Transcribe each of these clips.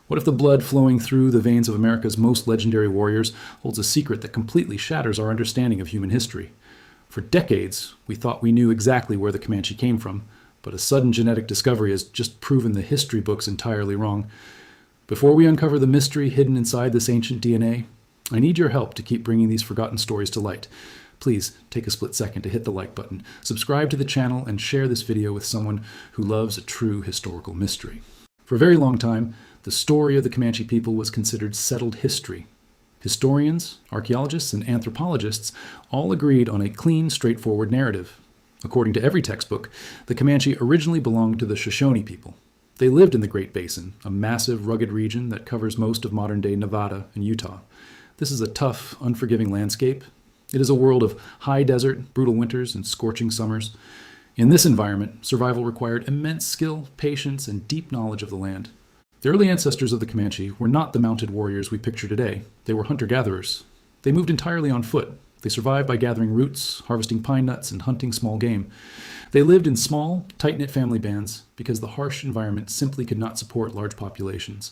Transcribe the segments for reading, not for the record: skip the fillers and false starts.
What if the blood flowing through the veins of America's most legendary warriors holds a secret that completely shatters our understanding of human history? For decades, we thought we knew exactly where the Comanche came from, but a sudden genetic discovery has just proven the history books entirely wrong. Before we uncover the mystery hidden inside this ancient DNA, I need your help to keep bringing these forgotten stories to light. Please take a split second to hit the like button, subscribe to the channel, and share this video with someone who loves a true historical mystery. For a very long time, the story of the Comanche people was considered settled history. Historians, archaeologists, and anthropologists all agreed on a clean, straightforward narrative. According to every textbook, the Comanche originally belonged to the Shoshone people. They lived in the Great Basin, a massive, rugged region that covers most of modern-day Nevada and Utah. This is a tough, unforgiving landscape. It is a world of high desert, brutal winters, and scorching summers. In this environment, survival required immense skill, patience, and deep knowledge of the land. The early ancestors of the Comanche were not the mounted warriors we picture today. They were hunter-gatherers. They moved entirely on foot. They survived by gathering roots, harvesting pine nuts, and hunting small game. They lived in small, tight-knit family bands because the harsh environment simply could not support large populations.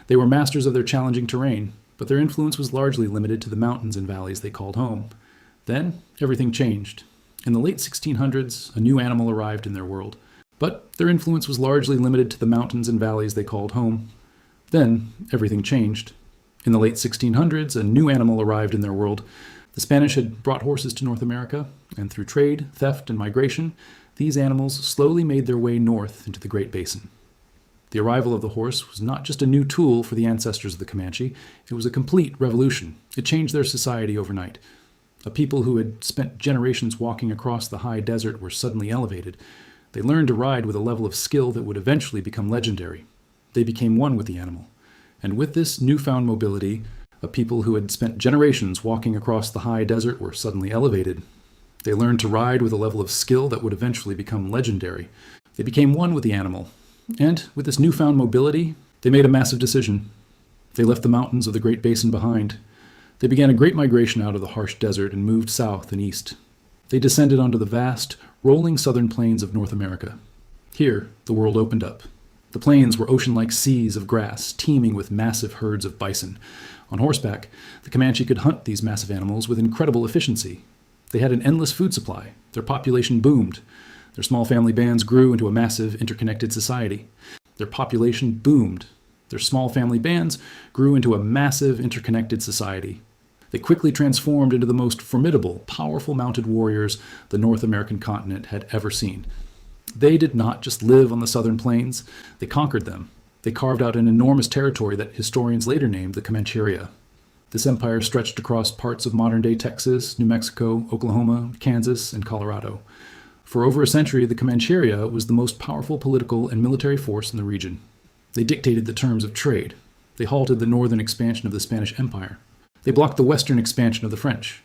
They were masters of their challenging terrain, but their influence was largely limited to the mountains and valleys they called home. Then, everything changed. In the late 1600s, a new animal arrived in their world. But their influence was largely limited to the mountains and valleys they called home. Then, everything changed. In the late 1600s, a new animal arrived in their world. The Spanish had brought horses to North America, and through trade, theft, and migration, these animals slowly made their way north into the Great Basin. The arrival of the horse was not just a new tool for the ancestors of the Comanche, it was a complete revolution. It changed their society overnight. A people who had spent generations walking across the high desert were suddenly elevated. They learned to ride with a level of skill that would eventually become legendary. They became one with the animal. And with this newfound mobility, a people who had spent generations walking across the high desert were suddenly elevated. They learned to ride with a level of skill that would eventually become legendary. They became one with the animal. And with this newfound mobility, they made a massive decision. They left the mountains of the Great Basin behind. They began a great migration out of the harsh desert and moved south and east. They descended onto the vast, rolling southern plains of North America. Here, the world opened up. The plains were ocean-like seas of grass, teeming with massive herds of bison. On horseback, the Comanche could hunt these massive animals with incredible efficiency. They had an endless food supply. Their population boomed. Their small family bands grew into a massive, interconnected society. Their population boomed. Their small family bands grew into a massive, interconnected society. They quickly transformed into the most formidable, powerful mounted warriors the North American continent had ever seen. They did not just live on the southern plains, they conquered them. They carved out an enormous territory that historians later named the Comancheria. This empire stretched across parts of modern-day Texas, New Mexico, Oklahoma, Kansas, and Colorado. For over a century, the Comancheria was the most powerful political and military force in the region. They dictated the terms of trade. They halted the northern expansion of the Spanish Empire. They blocked the western expansion of the French.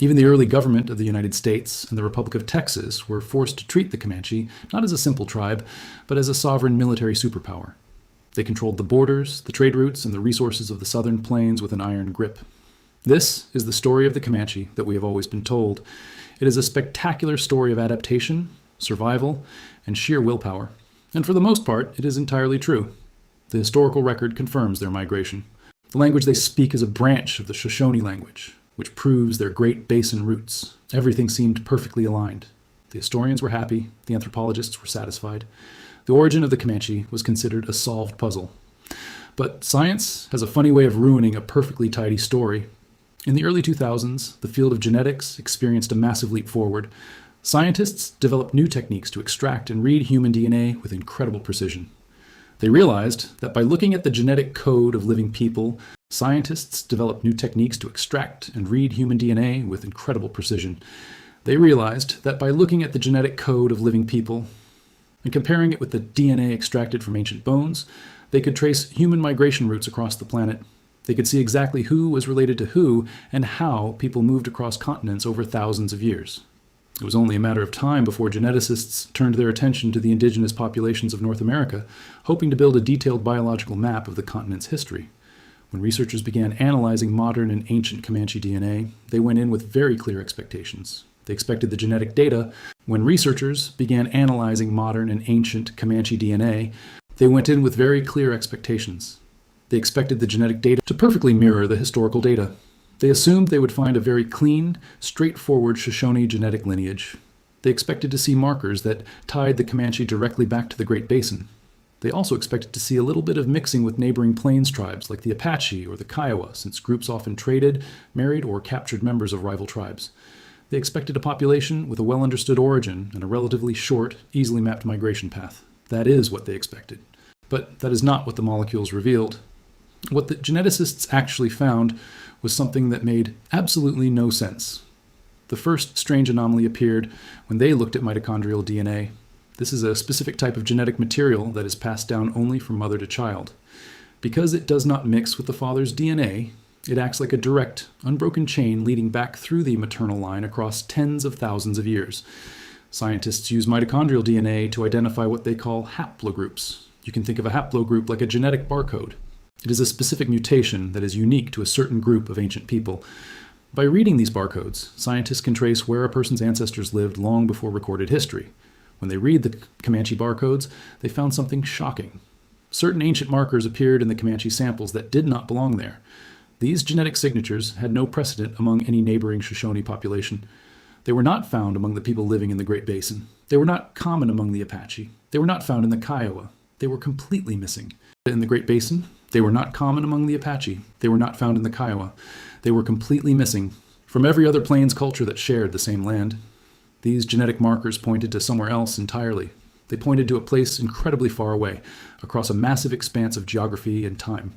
Even the early government of the United States and the Republic of Texas were forced to treat the Comanche not as a simple tribe, but as a sovereign military superpower. They controlled the borders, the trade routes, and the resources of the southern plains with an iron grip. This is the story of the Comanche that we have always been told. It is a spectacular story of adaptation, survival, and sheer willpower. And for the most part, it is entirely true. The historical record confirms their migration. The language they speak is a branch of the Shoshone language, which proves their Great Basin roots. Everything seemed perfectly aligned. The historians were happy, the anthropologists were satisfied. The origin of the Comanche was considered a solved puzzle. But science has a funny way of ruining a perfectly tidy story. In the early 2000s, the field of genetics experienced a massive leap forward. Scientists developed new techniques to extract and read human DNA with incredible precision. They realized that by looking at the genetic code of living people, scientists developed new techniques to extract and read human DNA with incredible precision. They realized that by looking at the genetic code of living people and comparing it with the DNA extracted from ancient bones, they could trace human migration routes across the planet. They could see exactly who was related to who and how people moved across continents over thousands of years. It was only a matter of time before geneticists turned their attention to the indigenous populations of North America, hoping to build a detailed biological map of the continent's history. When researchers began analyzing modern and ancient Comanche DNA, they went in with very clear expectations. They expected the genetic data. When researchers began analyzing modern and ancient Comanche DNA, they went in with very clear expectations. They expected the genetic data to perfectly mirror the historical data. They assumed they would find a very clean, straightforward Shoshone genetic lineage. They expected to see markers that tied the Comanche directly back to the Great Basin. They also expected to see a little bit of mixing with neighboring plains tribes like the Apache or the Kiowa, since groups often traded, married, or captured members of rival tribes. They expected a population with a well-understood origin and a relatively short, easily mapped migration path. That is what they expected. But that is not what the molecules revealed. What the geneticists actually found was something that made absolutely no sense. The first strange anomaly appeared when they looked at mitochondrial DNA. This is a specific type of genetic material that is passed down only from mother to child. Because it does not mix with the father's DNA, it acts like a direct, unbroken chain leading back through the maternal line across tens of thousands of years. Scientists use mitochondrial DNA to identify what they call haplogroups. You can think of a haplogroup like a genetic barcode. It is a specific mutation that is unique to a certain group of ancient people. By reading these barcodes, scientists can trace where a person's ancestors lived long before recorded history. When they read the Comanche barcodes, they found something shocking. Certain ancient markers appeared in the Comanche samples that did not belong there. These genetic signatures had no precedent among any neighboring Shoshone population. They were not found among the people living in the Great Basin. They were not common among the Apache. They were not found in the Kiowa. They were completely missing. In the Great Basin, they were not common among the Apache. They were not found in the Kiowa. They were completely missing from every other plains culture that shared the same land. These genetic markers pointed to somewhere else entirely. They pointed to a place incredibly far away, across a massive expanse of geography and time.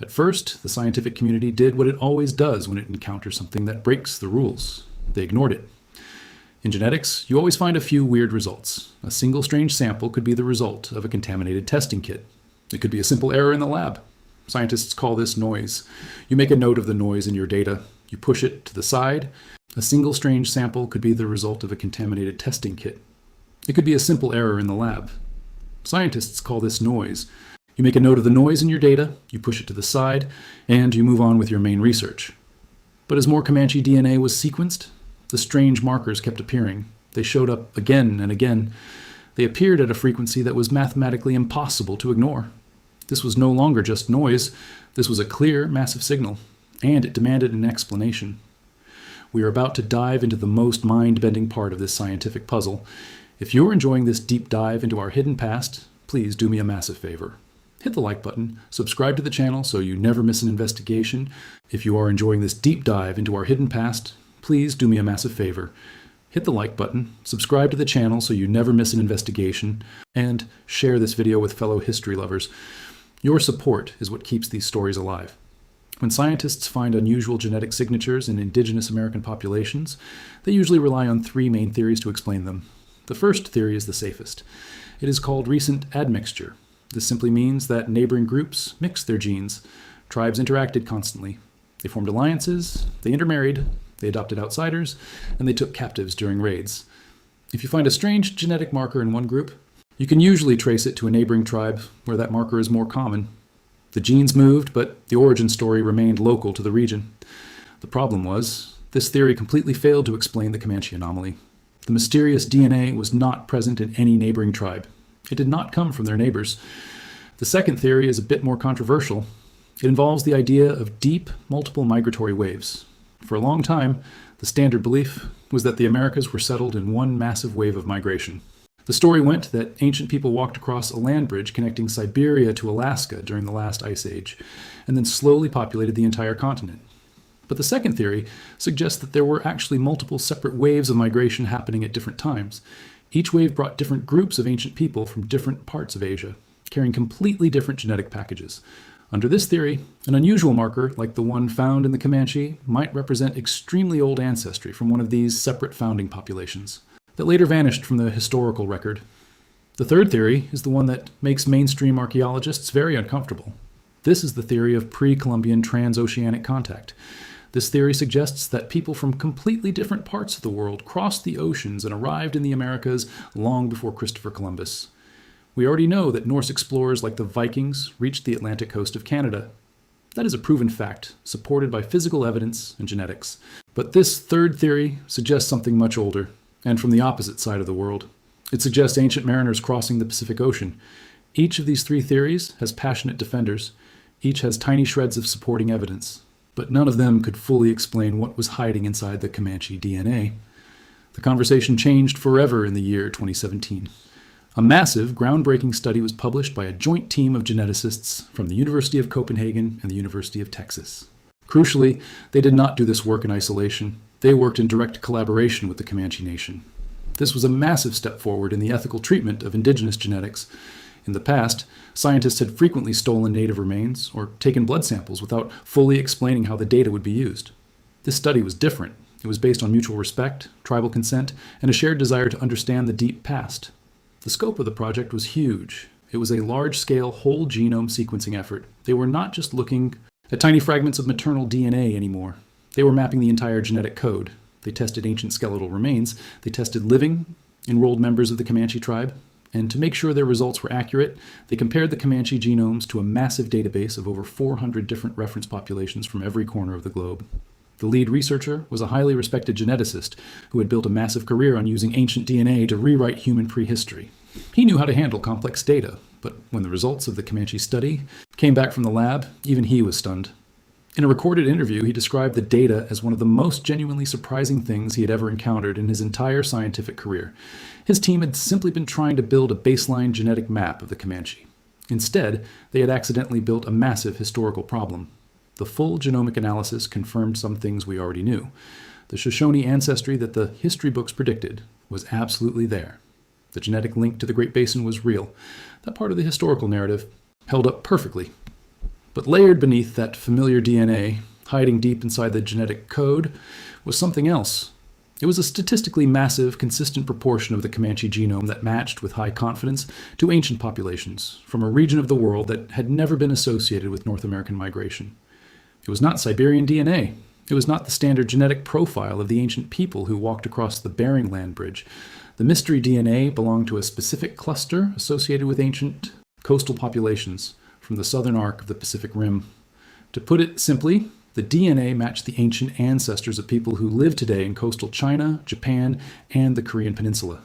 At first, the scientific community did what it always does when it encounters something that breaks the rules. They ignored it. In genetics, you always find a few weird results. A single strange sample could be the result of a contaminated testing kit. It could be a simple error in the lab. Scientists call this noise. You make a note of the noise in your data. You push it to the side. A single strange sample could be the result of a contaminated testing kit. It could be a simple error in the lab. Scientists call this noise. You make a note of the noise in your data, you push it to the side, and you move on with your main research. But as more Comanche DNA was sequenced, the strange markers kept appearing. They showed up again and again. They appeared at a frequency that was mathematically impossible to ignore. This was no longer just noise. This was a clear, massive signal, and it demanded an explanation. We are about to dive into the most mind-bending part of this scientific puzzle. If you're enjoying this deep dive into our hidden past, please do me a massive favor. Hit the like button, subscribe to the channel so you never miss an investigation. If you are enjoying this deep dive into our hidden past, please do me a massive favor. Hit the like button, subscribe to the channel so you never miss an investigation, and share this video with fellow history lovers. Your support is what keeps these stories alive. When scientists find unusual genetic signatures in Indigenous American populations, they usually rely on three main theories to explain them. The first theory is the safest. It is called recent admixture. This simply means that neighboring groups mixed their genes. Tribes interacted constantly. They formed alliances, they intermarried, they adopted outsiders, and they took captives during raids. If you find a strange genetic marker in one group, you can usually trace it to a neighboring tribe where that marker is more common. The genes moved, but the origin story remained local to the region. The problem was, this theory completely failed to explain the Comanche anomaly. The mysterious DNA was not present in any neighboring tribe. It did not come from their neighbors. The second theory is a bit more controversial. It involves the idea of deep, multiple migratory waves. For a long time, the standard belief was that the Americas were settled in one massive wave of migration. The story went that ancient people walked across a land bridge connecting Siberia to Alaska during the last ice age, and then slowly populated the entire continent. But the second theory suggests that there were actually multiple separate waves of migration happening at different times. Each wave brought different groups of ancient people from different parts of Asia, carrying completely different genetic packages. Under this theory, an unusual marker, like the one found in the Comanche, might represent extremely old ancestry from one of these separate founding populations that later vanished from the historical record. The third theory is the one that makes mainstream archaeologists very uncomfortable. This is the theory of pre-Columbian transoceanic contact. This theory suggests that people from completely different parts of the world crossed the oceans and arrived in the Americas long before Christopher Columbus. We already know that Norse explorers like the Vikings reached the Atlantic coast of Canada. That is a proven fact, supported by physical evidence and genetics. But this third theory suggests something much older, and from the opposite side of the world. It suggests ancient mariners crossing the Pacific Ocean. Each of these three theories has passionate defenders. Each has tiny shreds of supporting evidence, but none of them could fully explain what was hiding inside the Comanche DNA. The conversation changed forever in the year 2017. A massive, groundbreaking study was published by a joint team of geneticists from the University of Copenhagen and the University of Texas. Crucially, they did not do this work in isolation. They worked in direct collaboration with the Comanche Nation. This was a massive step forward in the ethical treatment of indigenous genetics. In the past, scientists had frequently stolen native remains or taken blood samples without fully explaining how the data would be used. This study was different. It was based on mutual respect, tribal consent, and a shared desire to understand the deep past. The scope of the project was huge. It was a large-scale whole genome sequencing effort. They were not just looking at tiny fragments of maternal DNA anymore. They were mapping the entire genetic code. They tested ancient skeletal remains. They tested living, enrolled members of the Comanche tribe. And to make sure their results were accurate, they compared the Comanche genomes to a massive database of over 400 different reference populations from every corner of the globe. The lead researcher was a highly respected geneticist who had built a massive career on using ancient DNA to rewrite human prehistory. He knew how to handle complex data, but when the results of the Comanche study came back from the lab, even he was stunned. In a recorded interview, he described the data as one of the most genuinely surprising things he had ever encountered in his entire scientific career. His team had simply been trying to build a baseline genetic map of the Comanche. Instead, they had accidentally built a massive historical problem. The full genomic analysis confirmed some things we already knew. The Shoshone ancestry that the history books predicted was absolutely there. The genetic link to the Great Basin was real. That part of the historical narrative held up perfectly. But layered beneath that familiar DNA, hiding deep inside the genetic code, was something else. It was a statistically massive, consistent proportion of the Comanche genome that matched with high confidence to ancient populations from a region of the world that had never been associated with North American migration. It was not Siberian DNA. It was not the standard genetic profile of the ancient people who walked across the Bering Land Bridge. The mystery DNA belonged to a specific cluster associated with ancient coastal populations from the southern arc of the Pacific Rim. To put it simply, the DNA matched the ancient ancestors of people who live today in coastal China, Japan, and the Korean Peninsula.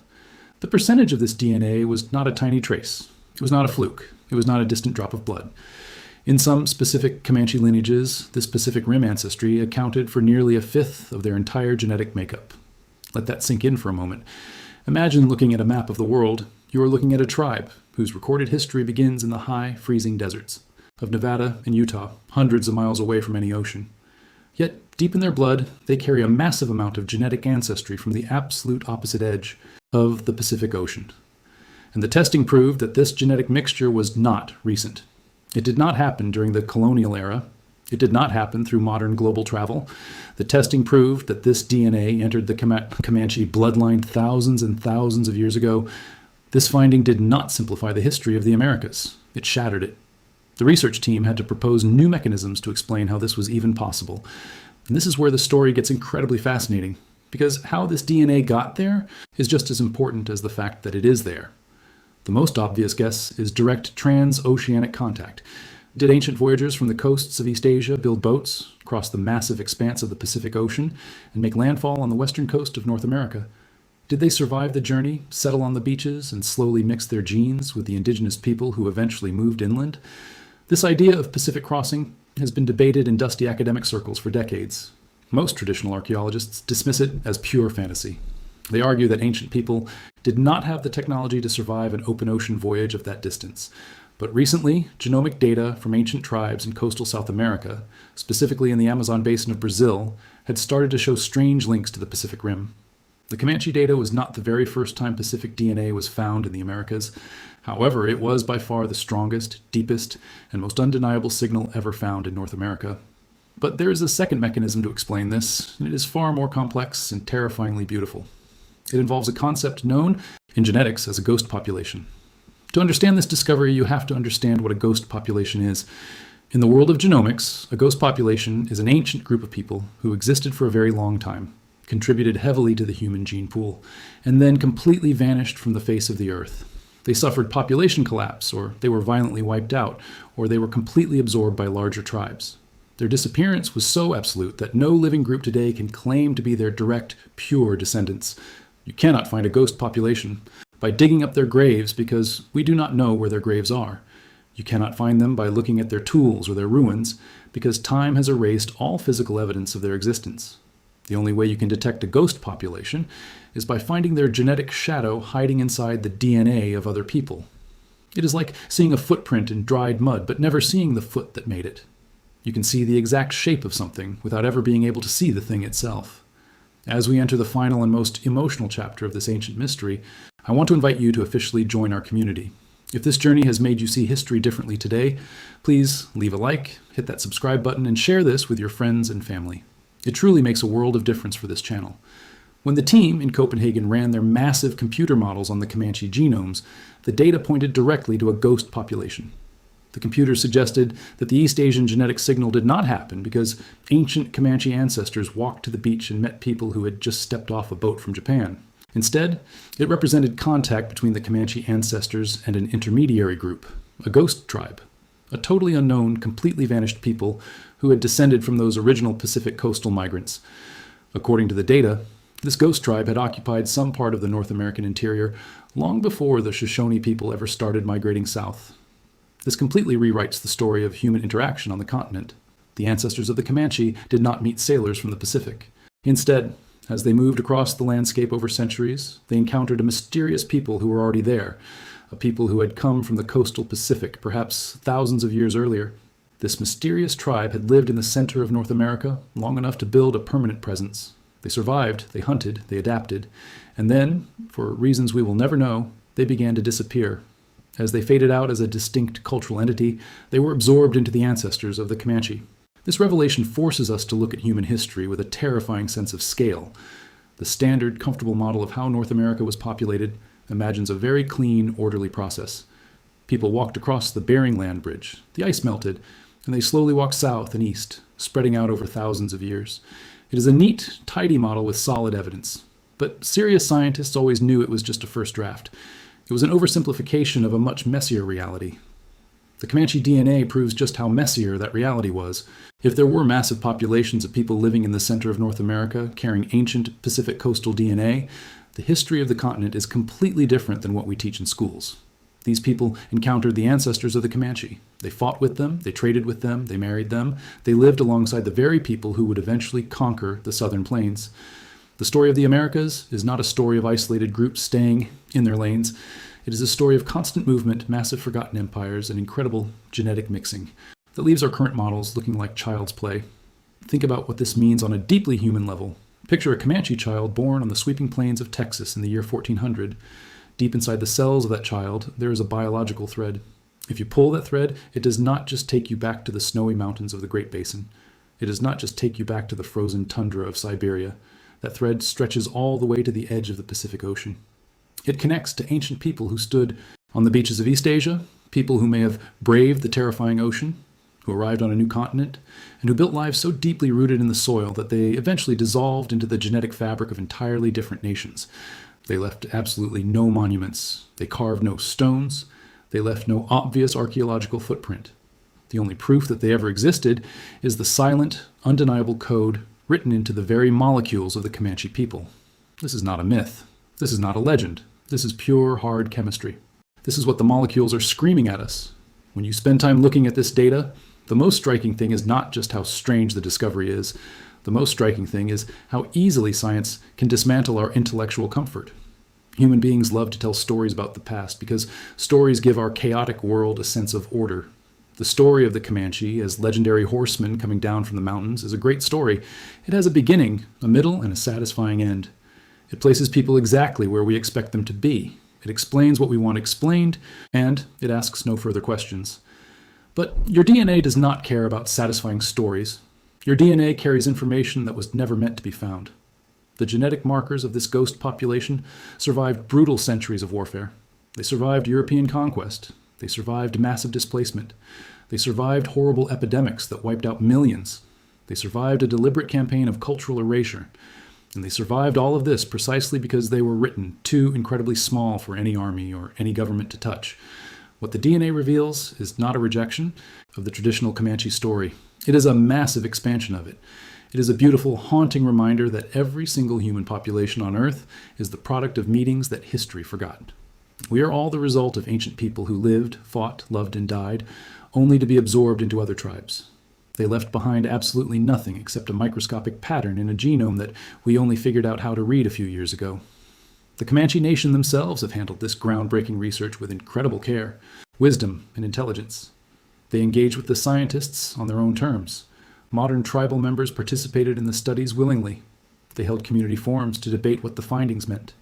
The percentage of this DNA was not a tiny trace. It was not a fluke. It was not a distant drop of blood. In some specific Comanche lineages, this Pacific Rim ancestry accounted for nearly a fifth of their entire genetic makeup. Let that sink in for a moment. Imagine looking at a map of the world. You are looking at a tribe whose recorded history begins in the high, freezing deserts of Nevada and Utah, hundreds of miles away from any ocean. Yet, deep in their blood, they carry a massive amount of genetic ancestry from the absolute opposite edge of the Pacific Ocean. And the testing proved that this genetic mixture was not recent. It did not happen during the colonial era. It did not happen through modern global travel. The testing proved that this DNA entered the Comanche bloodline thousands and thousands of years ago. This finding did not simplify the history of the Americas. It shattered it. The research team had to propose new mechanisms to explain how this was even possible. And this is where the story gets incredibly fascinating, because how this DNA got there is just as important as the fact that it is there. The most obvious guess is direct transoceanic contact. Did ancient voyagers from the coasts of East Asia build boats, cross the massive expanse of the Pacific Ocean, and make landfall on the western coast of North America? Did they survive the journey, settle on the beaches, and slowly mix their genes with the indigenous people who eventually moved inland? This idea of Pacific crossing has been debated in dusty academic circles for decades. Most traditional archaeologists dismiss it as pure fantasy. They argue that ancient people did not have the technology to survive an open ocean voyage of that distance. But recently, genomic data from ancient tribes in coastal South America, specifically in the Amazon basin of Brazil, had started to show strange links to the Pacific Rim. The Comanche data was not the very first time Pacific DNA was found in the Americas. However, it was by far the strongest, deepest, and most undeniable signal ever found in North America. But there is a second mechanism to explain this, and it is far more complex and terrifyingly beautiful. It involves a concept known in genetics as a ghost population. To understand this discovery, you have to understand what a ghost population is. In the world of genomics, a ghost population is an ancient group of people who existed for a very long time, contributed heavily to the human gene pool, and then completely vanished from the face of the earth. They suffered population collapse, or they were violently wiped out, or they were completely absorbed by larger tribes. Their disappearance was so absolute that no living group today can claim to be their direct, pure descendants. You cannot find a ghost population by digging up their graves because we do not know where their graves are. You cannot find them by looking at their tools or their ruins, because time has erased all physical evidence of their existence. The only way you can detect a ghost population is by finding their genetic shadow hiding inside the DNA of other people. It is like seeing a footprint in dried mud, but never seeing the foot that made it. You can see the exact shape of something without ever being able to see the thing itself. As we enter the final and most emotional chapter of this ancient mystery, I want to invite you to officially join our community. If this journey has made you see history differently today, please leave a like, hit that subscribe button, and share this with your friends and family. It truly makes a world of difference for this channel. When the team in Copenhagen ran their massive computer models on the Comanche genomes, the data pointed directly to a ghost population. The computers suggested that the East Asian genetic signal did not happen because ancient Comanche ancestors walked to the beach and met people who had just stepped off a boat from Japan. Instead, it represented contact between the Comanche ancestors and an intermediary group, a ghost tribe, a totally unknown, completely vanished people who had descended from those original Pacific coastal migrants. According to the data, this ghost tribe had occupied some part of the North American interior long before the Shoshone people ever started migrating south. This completely rewrites the story of human interaction on the continent. The ancestors of the Comanche did not meet sailors from the Pacific. Instead, as they moved across the landscape over centuries, they encountered a mysterious people who were already there, a people who had come from the coastal Pacific, perhaps thousands of years earlier. This mysterious tribe had lived in the center of North America long enough to build a permanent presence. They survived, they hunted, they adapted, and then, for reasons we will never know, they began to disappear. As they faded out as a distinct cultural entity, they were absorbed into the ancestors of the Comanche. This revelation forces us to look at human history with a terrifying sense of scale. The standard, comfortable model of how North America was populated imagines a very clean, orderly process. People walked across the Bering Land Bridge, the ice melted, and they slowly walked south and east, spreading out over thousands of years. It is a neat, tidy model with solid evidence. But serious scientists always knew it was just a first draft. It was an oversimplification of a much messier reality. The Comanche DNA proves just how messier that reality was. If there were massive populations of people living in the center of North America carrying ancient Pacific coastal DNA, the history of the continent is completely different than what we teach in schools. These people encountered the ancestors of the Comanche. They fought with them, they traded with them, they married them. They lived alongside the very people who would eventually conquer the southern plains. The story of the Americas is not a story of isolated groups staying in their lanes. It is a story of constant movement, massive forgotten empires, and incredible genetic mixing that leaves our current models looking like child's play. Think about what this means on a deeply human level. Picture a Comanche child born on the sweeping plains of Texas in the year 1400. Deep inside the cells of that child, there is a biological thread. If you pull that thread, it does not just take you back to the snowy mountains of the Great Basin. It does not just take you back to the frozen tundra of Siberia. That thread stretches all the way to the edge of the Pacific Ocean. It connects to ancient people who stood on the beaches of East Asia, people who may have braved the terrifying ocean, who arrived on a new continent, and who built lives so deeply rooted in the soil that they eventually dissolved into the genetic fabric of entirely different nations. They left absolutely no monuments. They carved no stones. They left no obvious archaeological footprint. The only proof that they ever existed is the silent, undeniable code written into the very molecules of the Comanche people. This is not a myth. This is not a legend. This is pure, hard chemistry. This is what the molecules are screaming at us. When you spend time looking at this data, the most striking thing is not just how strange the discovery is. The most striking thing is how easily science can dismantle our intellectual comfort. Human beings love to tell stories about the past because stories give our chaotic world a sense of order. The story of the Comanche as legendary horsemen coming down from the mountains is a great story. It has a beginning, a middle, and a satisfying end. It places people exactly where we expect them to be. It explains what we want explained, and it asks no further questions. But your DNA does not care about satisfying stories. Your DNA carries information that was never meant to be found. The genetic markers of this ghost population survived brutal centuries of warfare. They survived European conquest. They survived massive displacement. They survived horrible epidemics that wiped out millions. They survived a deliberate campaign of cultural erasure. And they survived all of this precisely because they were written too incredibly small for any army or any government to touch. What the DNA reveals is not a rejection of the traditional Comanche story. It is a massive expansion of it. It is a beautiful, haunting reminder that every single human population on Earth is the product of meetings that history forgot. We are all the result of ancient people who lived, fought, loved, and died, only to be absorbed into other tribes. They left behind absolutely nothing except a microscopic pattern in a genome that we only figured out how to read a few years ago. The Comanche Nation themselves have handled this groundbreaking research with incredible care, wisdom, and intelligence. They engaged with the scientists on their own terms. Modern tribal members participated in the studies willingly. They held community forums to debate what the findings meant.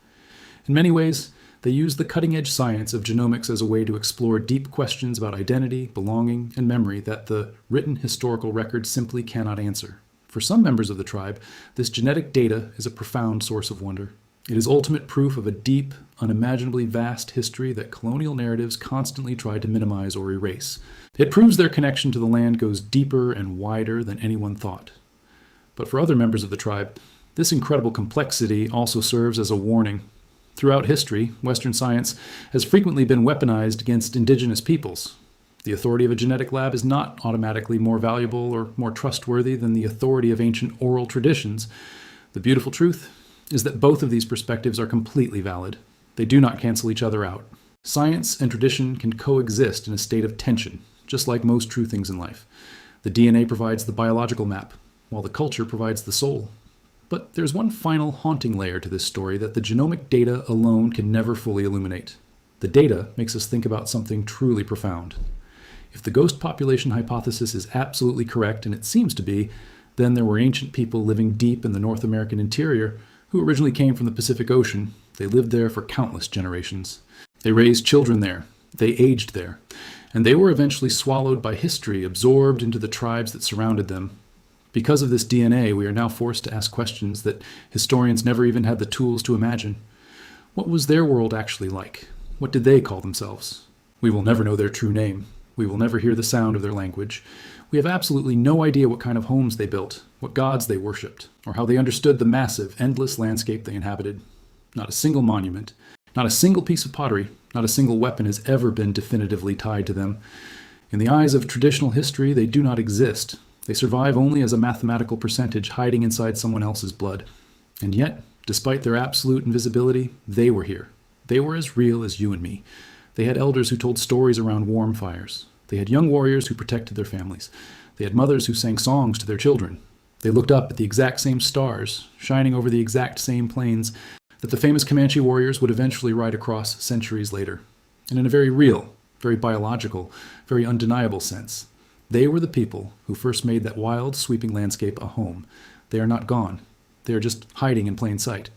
In many ways, they used the cutting-edge science of genomics as a way to explore deep questions about identity, belonging, and memory that the written historical record simply cannot answer. For some members of the tribe, this genetic data is a profound source of wonder. It is ultimate proof of a deep, unimaginably vast history that colonial narratives constantly tried to minimize or erase. It proves their connection to the land goes deeper and wider than anyone thought. But for other members of the tribe, this incredible complexity also serves as a warning. Throughout history, Western science has frequently been weaponized against indigenous peoples. The authority of a genetic lab is not automatically more valuable or more trustworthy than the authority of ancient oral traditions. The beautiful truth is that both of these perspectives are completely valid. They do not cancel each other out. Science and tradition can coexist in a state of tension, just like most true things in life. The DNA provides the biological map, while the culture provides the soul. But there's one final haunting layer to this story that the genomic data alone can never fully illuminate. The data makes us think about something truly profound. If the ghost population hypothesis is absolutely correct, and it seems to be, then there were ancient people living deep in the North American interior who originally came from the Pacific Ocean. They lived there for countless generations. They raised children there. They aged there. And they were eventually swallowed by history, absorbed into the tribes that surrounded them. Because of this DNA, we are now forced to ask questions that historians never even had the tools to imagine. What was their world actually like? What did they call themselves? We will never know their true name. We will never hear the sound of their language. We have absolutely no idea what kind of homes they built, what gods they worshipped, or how they understood the massive, endless landscape they inhabited. Not a single monument, not a single piece of pottery, not a single weapon has ever been definitively tied to them. In the eyes of traditional history, they do not exist. They survive only as a mathematical percentage hiding inside someone else's blood. And yet, despite their absolute invisibility, they were here. They were as real as you and me. They had elders who told stories around warm fires. They had young warriors who protected their families. They had mothers who sang songs to their children. They looked up at the exact same stars, shining over the exact same plains that the famous Comanche warriors would eventually ride across centuries later. And in a very real, very biological, very undeniable sense, they were the people who first made that wild, sweeping landscape a home. They are not gone. They are just hiding in plain sight.